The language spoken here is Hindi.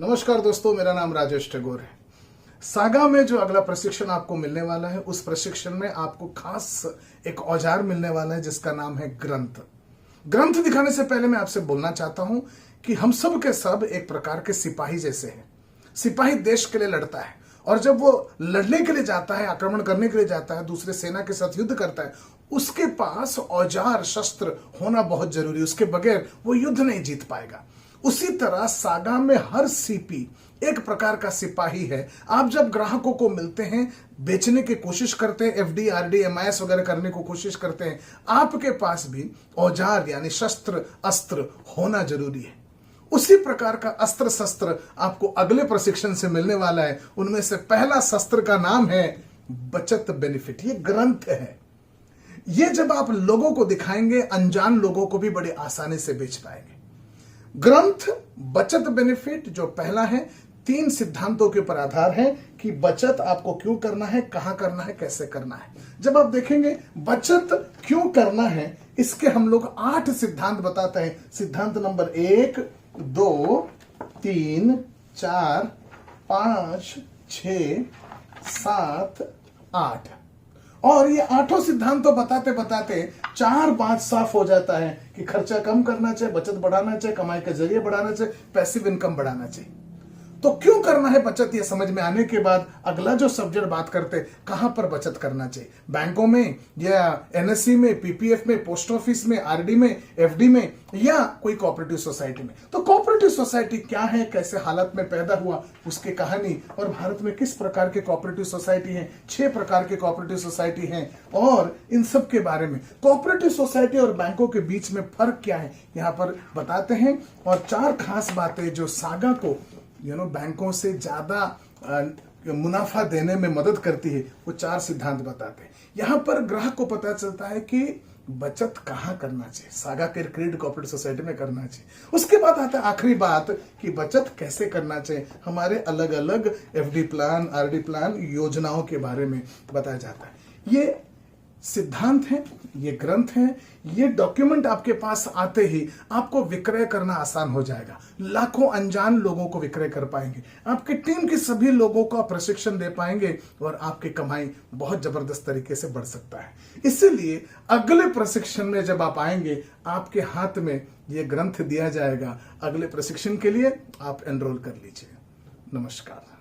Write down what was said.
नमस्कार दोस्तों, मेरा नाम राजेश टैगोर है। सागा में जो अगला प्रशिक्षण आपको मिलने वाला है, उस प्रशिक्षण में आपको खास एक औजार मिलने वाला है जिसका नाम है ग्रंथ। ग्रंथ दिखाने से पहले मैं आपसे बोलना चाहता हूं कि हम सब के सब एक प्रकार के सिपाही जैसे हैं। सिपाही देश के लिए लड़ता है और जब वो लड़ने के लिए जाता है, आक्रमण करने के लिए जाता है, दूसरे सेना के साथ युद्ध करता है, उसके पास औजार शस्त्र होना बहुत जरूरी है। उसके बगैर वो युद्ध नहीं जीत पाएगा। उसी तरह सागा में हर सीपी एक प्रकार का सिपाही है। आप जब ग्राहकों को मिलते हैं, बेचने की कोशिश करते हैं, एफडी आरडी एमआईएस वगैरह करने को कोशिश करते हैं, आपके पास भी औजार यानी शस्त्र अस्त्र होना जरूरी है। उसी प्रकार का अस्त्र शस्त्र आपको अगले प्रशिक्षण से मिलने वाला है। उनमें से पहला शस्त्र का नाम है बचत बेनिफिट। ये ग्रंथ है। ये जब आप लोगों को दिखाएंगे, अनजान लोगों को भी बड़े आसानी से बेच पाएंगे। ग्रंथ बचत बेनिफिट जो पहला है, 3 सिद्धांतों के ऊपर आधार है कि बचत आपको क्यों करना है, कहां करना है, कैसे करना है। जब आप देखेंगे बचत क्यों करना है, इसके हम लोग 8 सिद्धांत बताते हैं। सिद्धांत नंबर 1, 2, 3, 4, 5, 6, 7, 8 और ये 8 सिद्धांत तो बताते बताते 4 बात साफ हो जाता है कि खर्चा कम करना चाहिए, बचत बढ़ाना चाहिए, कमाई के जरिए बढ़ाना चाहिए, पैसिव इनकम बढ़ाना चाहिए। तो क्यों करना है बचत, ये समझ में आने के बाद अगला जो सब्जेक्ट बात करते हैं, कहां पर बचत करना चाहिए, बैंकों में या एनएससी में, पीपीएफ में, पोस्ट ऑफिस में, आरडी में, एफडी में या कोई कोऑपरेटिव सोसाइटी में। तो कोऑपरेटिव सोसाइटी क्या है, कैसे हालत में पैदा हुआ, उसकी कहानी, और भारत में किस प्रकार के कोऑपरेटिव सोसाइटी हैं, 6 प्रकार के कोऑपरेटिव सोसाइटी हैं, और इन सब के बारे में कोऑपरेटिव सोसाइटी और बैंकों के बीच में फर्क क्या है यहां पर बताते हैं। और 4 खास बातें जो सागा को बैंकों से ज्यादा मुनाफा देने में मदद करती है, वो 4 सिद्धांत बताते हैं। यहां पर ग्राहक को पता चलता है कि बचत कहां करना चाहिए, सागा के क्रेडिट कोऑपरेटिव सोसाइटी में करना चाहिए। उसके बाद आता है आखिरी बात कि बचत कैसे करना चाहिए। हमारे अलग अलग एफडी प्लान, आरडी प्लान, योजनाओं के बारे में बताया जाता है। ये सिद्धांत है, ये ग्रंथ है, ये डॉक्यूमेंट आपके पास आते ही आपको विक्रय करना आसान हो जाएगा। लाखों अनजान लोगों को विक्रय कर पाएंगे, आपकी टीम के सभी लोगों को प्रशिक्षण दे पाएंगे और आपकी कमाई बहुत जबरदस्त तरीके से बढ़ सकता है। इसीलिए अगले प्रशिक्षण में जब आप आएंगे, आपके हाथ में ये ग्रंथ दिया जाएगा। अगले प्रशिक्षण के लिए आप एनरोल कर लीजिए। नमस्कार।